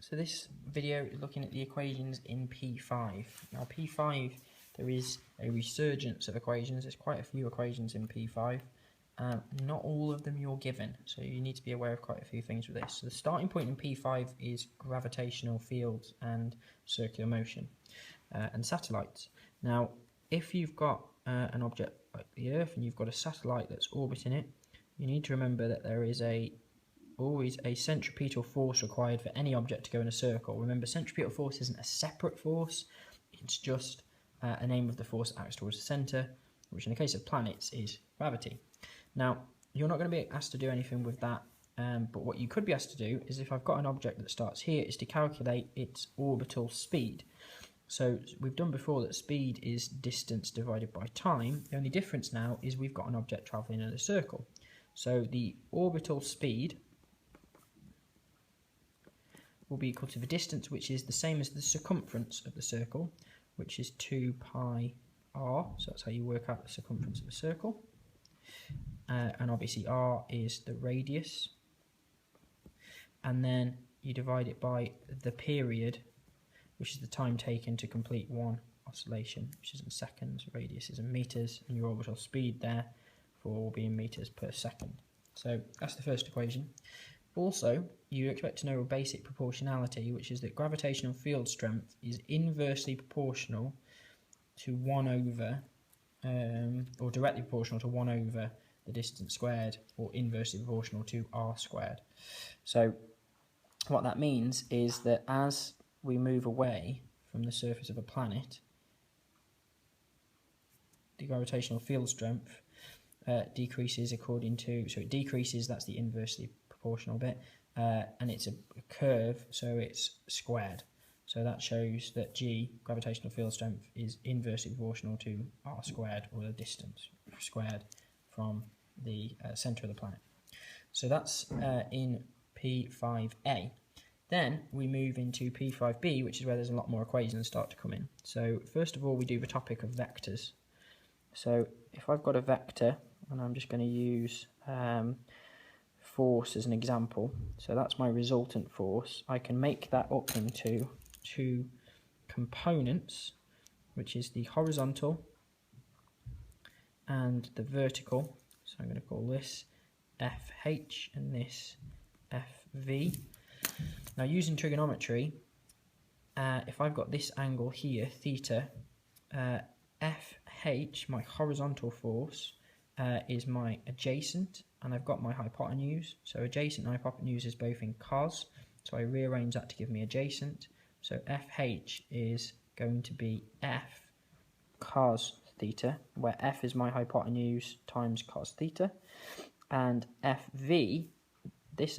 So this video is looking at the equations in P5. Now P5, there is a resurgence of equations. There's quite a few equations in P5. Not all of them you're given, so you need to be aware of quite a few things with this. So the starting point in P5 is gravitational fields and circular motion and satellites. Now, if you've got an object like the Earth and you've got a satellite that's orbiting it, you need to remember that there is always a centripetal force required for any object to go in a circle. Remember, centripetal force isn't a separate force, it's just a name of the force that acts towards the centre, which in the case of planets is gravity. Now, you're not going to be asked to do anything with that, but what you could be asked to do is, if I've got an object that starts here, is to calculate its orbital speed. So we've done before that speed is distance divided by time. The only difference now is we've got an object travelling in a circle. So the orbital speed will be equal to the distance, which is the same as the circumference of the circle, which is 2 pi r. So that's how you work out the circumference of a circle. And obviously r is the radius. And then you divide it by the period, which is the time taken to complete one oscillation, which is in seconds. Radius is in meters, and your orbital speed there will be in meters per second. So that's the first equation. Also, you expect to know a basic proportionality, which is that gravitational field strength is inversely proportional to 1 over, or directly proportional to 1 over the distance squared, or inversely proportional to r squared. So what that means is that as we move away from the surface of a planet, the gravitational field strength decreases according to, so it decreases, that's the inversely proportional bit, and it's a curve, so it's squared. So that shows that G, gravitational field strength, is inversely proportional to r squared, or the distance squared from the centre of the planet. So that's in P5a. Then we move into P5b, which is where there's a lot more equations start to come in. So first of all, we do the topic of vectors. So if I've got a vector, and I'm just going to use force as an example, so that's my resultant force, I can make that up into two components, which is the horizontal and the vertical. So I'm going to call this FH and this FV. Now, using trigonometry, if I've got this angle here, theta, FH, my horizontal force, is my adjacent, and I've got my hypotenuse. So adjacent and hypotenuse is both in cos, so I rearrange that to give me adjacent. So FH is going to be F cos theta, where F is my hypotenuse times cos theta, and FV,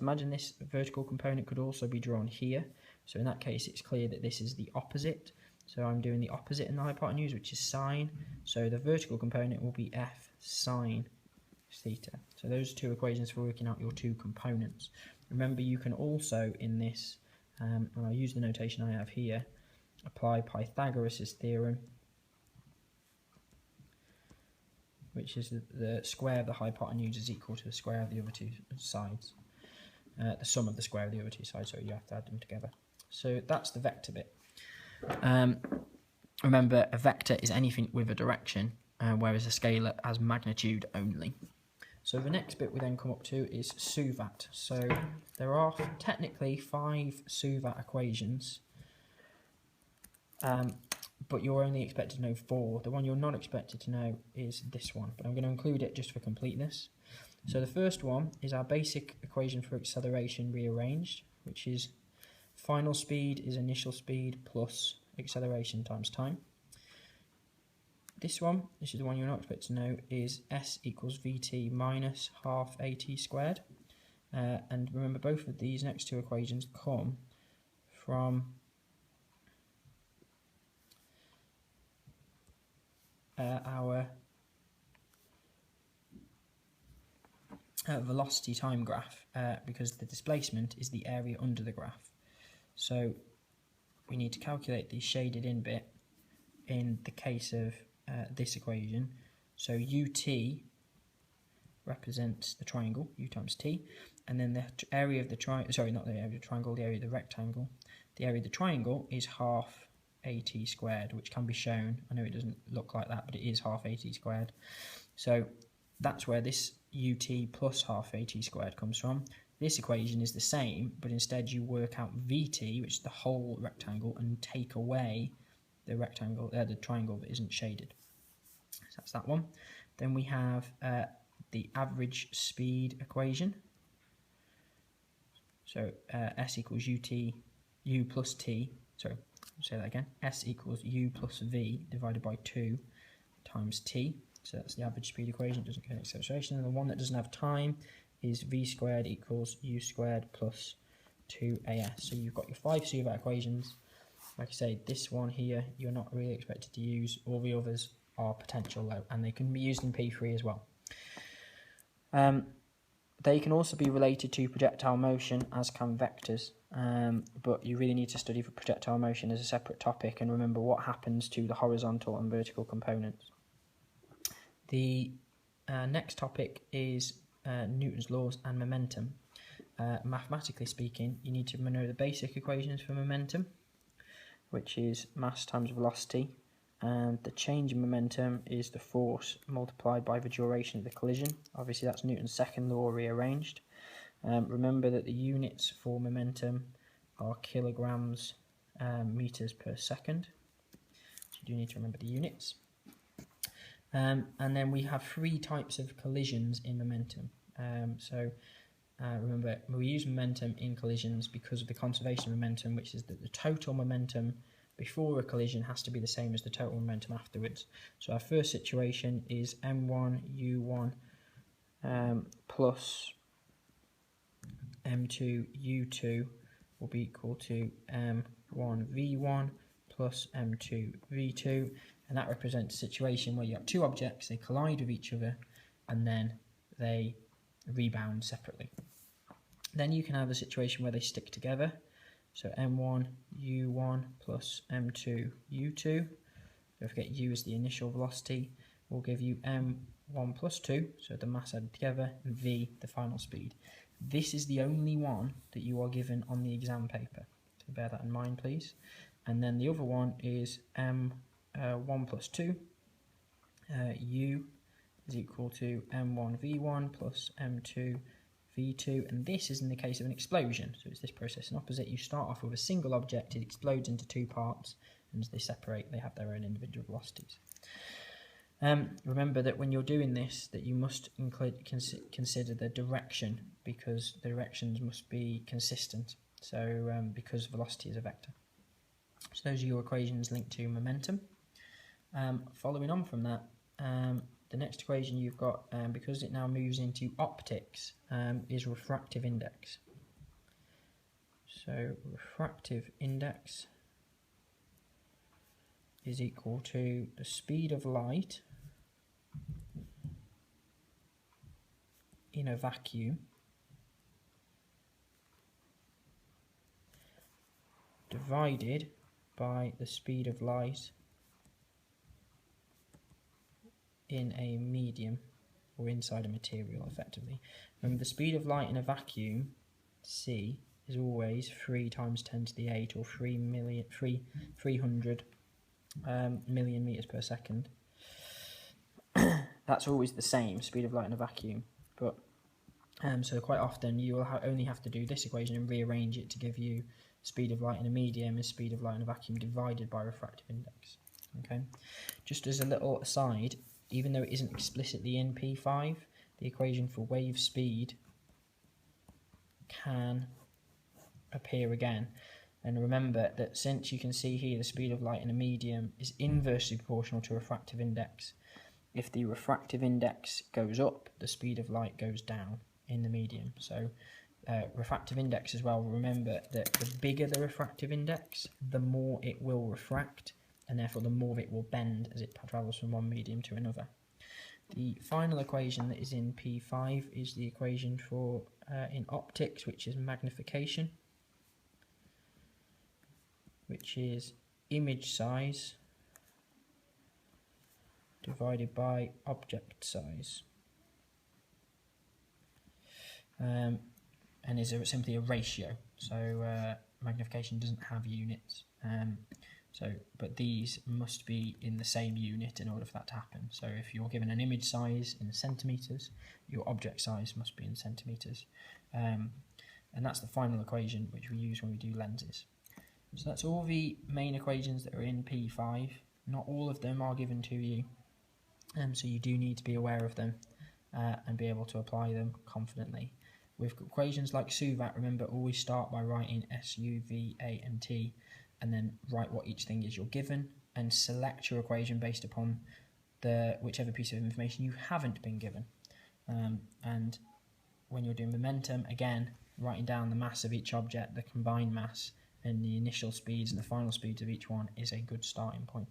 imagine this vertical component could also be drawn here. So in that case, it's clear that this is the opposite. So I'm doing the opposite in the hypotenuse, which is sine. So the vertical component will be F sine theta. So those are two equations for working out your two components. Remember, you can also, in this, and I'll use the notation I have here, apply Pythagoras' theorem, which is the square of the hypotenuse is equal to the square of the other two sides. The sum of the square of the other two sides, so you have to add them together. So that's the vector bit. Remember, a vector is anything with a direction, whereas a scalar has magnitude only. So the next bit we then come up to is SUVAT. So there are technically 5 SUVAT equations, but you're only expected to know 4. The one you're not expected to know is this one, but I'm going to include it just for completeness. So the first one is our basic equation for acceleration rearranged, which is final speed is initial speed plus acceleration times time. This one, this is the one you're not expected to know, is S equals Vt minus half At squared. And remember, both of these next two equations come from our velocity time graph, because the displacement is the area under the graph. So we need to calculate the shaded in bit in the case of this equation. So ut represents the triangle, u times t, and then the area of the not the area of the triangle, the area of the rectangle. The area of the triangle is half AT squared, which can be shown. I know it doesn't look like that, but it is half AT squared. So that's where this UT plus half AT squared comes from. This equation is the same, but instead you work out VT, which is the whole rectangle, and take away the rectangle, the triangle that isn't shaded. So that's that one. Then we have the average speed equation. So S equals U plus T. Sorry, I'll say that again. S equals U plus V divided by 2 times T. So that's the average speed equation. It doesn't contain acceleration. And the one that doesn't have time is V squared equals U squared plus 2AS. So you've got your 5 CUVAT equations. Like I say, this one here you're not really expected to use. All the others are potential low, and they can be used in P3 as well. They can also be related to projectile motion, as can vectors, but you really need to study for projectile motion as a separate topic and remember what happens to the horizontal and vertical components. The next topic is Newton's laws and momentum. Mathematically speaking, you need to know the basic equations for momentum, which is mass times velocity, and the change in momentum is the force multiplied by the duration of the collision. Obviously that's Newton's second law rearranged. Remember that the units for momentum are kilograms meters per second, so you do need to remember the units. And then we have 3 types of collisions in momentum. Remember, we use momentum in collisions because of the conservation of momentum, which is that the total momentum before a collision has to be the same as the total momentum afterwards. So our first situation is M1 U1 plus M2 U2 will be equal to M1 V1 plus M2 V2, and that represents a situation where you have 2 objects, they collide with each other, and then they rebound separately. Then you can have a situation where they stick together. So M1 U1 plus M2 U2. Don't forget U is the initial velocity. Will give you M1 plus 2, so the mass added together, and V, the final speed. This is the only one that you are given on the exam paper, so bear that in mind, please. And then the other one is M1 plus 2. U is equal to M1 V1 plus M2 V2, and this is in the case of an explosion. So it's this process in opposite. You start off with a single object, it explodes into 2 parts, and as they separate, they have their own individual velocities. Remember that when you're doing this, that you must consider the direction, because the directions must be consistent. So because velocity is a vector. So those are your equations linked to momentum. Following on from that, the next equation you've got, because it now moves into optics, is refractive index. So refractive index is equal to the speed of light in a vacuum divided by the speed of light in a medium, or inside a material, effectively. Remember, the speed of light in a vacuum, c, is always 3 times 10 to the 8, or 300 million meters per second. That's always the same, speed of light in a vacuum. But so quite often you will only have to do this equation and rearrange it to give you speed of light in a medium is speed of light in a vacuum divided by refractive index. Okay, just as a little aside, even though it isn't explicitly in P5, the equation for wave speed can appear again. And remember that since you can see here the speed of light in a medium is inversely proportional to refractive index, if the refractive index goes up, the speed of light goes down in the medium. So refractive index as well, remember that the bigger the refractive index, the more it will refract, and therefore the more it will bend as it travels from one medium to another. The final equation that is in P5 is the equation for in optics, which is magnification, which is image size divided by object size. and is simply a ratio. So magnification doesn't have units. But these must be in the same unit in order for that to happen. So if you're given an image size in centimetres, your object size must be in centimetres. And that's the final equation which we use when we do lenses. So that's all the main equations that are in P5. Not all of them are given to you, so you do need to be aware of them and be able to apply them confidently. With equations like SUVAT, remember, always start by writing S, U, V, A and T, and then write what each thing is you're given, and select your equation based upon whichever piece of information you haven't been given. And when you're doing momentum, again, writing down the mass of each object, the combined mass, and the initial speeds and the final speeds of each one is a good starting point.